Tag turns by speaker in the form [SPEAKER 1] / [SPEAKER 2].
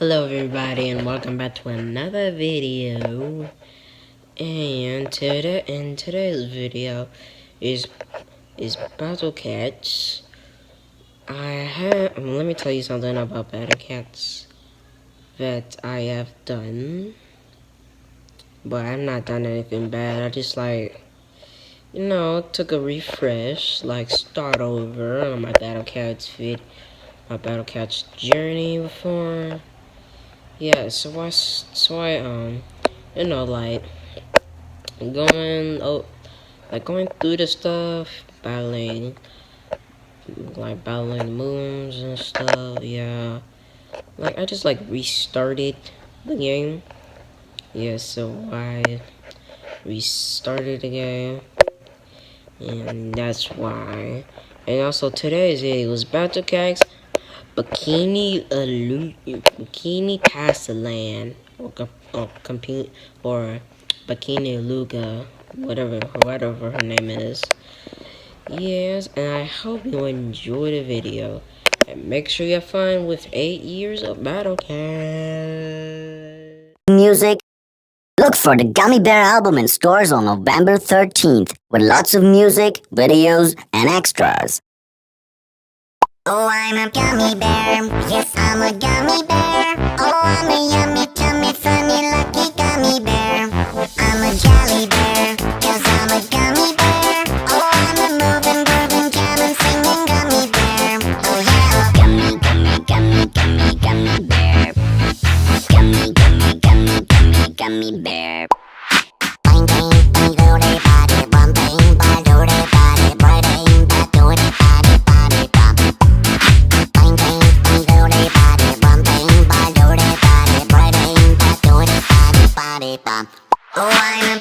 [SPEAKER 1] Hello everybody and welcome back to another video. And today's video is Battle Cats. Let me tell you something about Battle Cats that I have done. But I've not done anything bad. I just took a refresh, start over on my Battle Cats my Battle Cats journey before. Yeah, going going through the stuff, battling moons and stuff. Yeah, I just restarted the game. Yeah, so I restarted the game, and that's why. And also today's video was Battle Cats Bikini pasalan or Bikini Luga, whatever her name is. Yes, and I hope you enjoy the video. And make sure you have fun with 8 years of Battle Cat.
[SPEAKER 2] Music. Look for the Gummy Bear album in stores on November 13th with lots of music, videos, and extras. Oh, I'm a gummy bear. Yes, I'm a gummy bear. Oh, I'm a yummy, tummy, funny, lucky gummy bear. I'm a jelly bear. Yes, I'm a gummy bear. Oh, I'm a moving, grooving, jamming, singing gummy bear. Oh, yeah. Gummy, gummy, gummy, gummy, gummy bear. Gummy, gummy, gummy, gummy, gummy bear. Bang, bang, bang, do they body, bum, bang, bang, do they body, boy, bang, bang, do they body, body, bum. Bang, bang, bang, do they body, bum, bang, bang, do they body, boy, bang, bang, do they body, body, bum. Oh, I'm a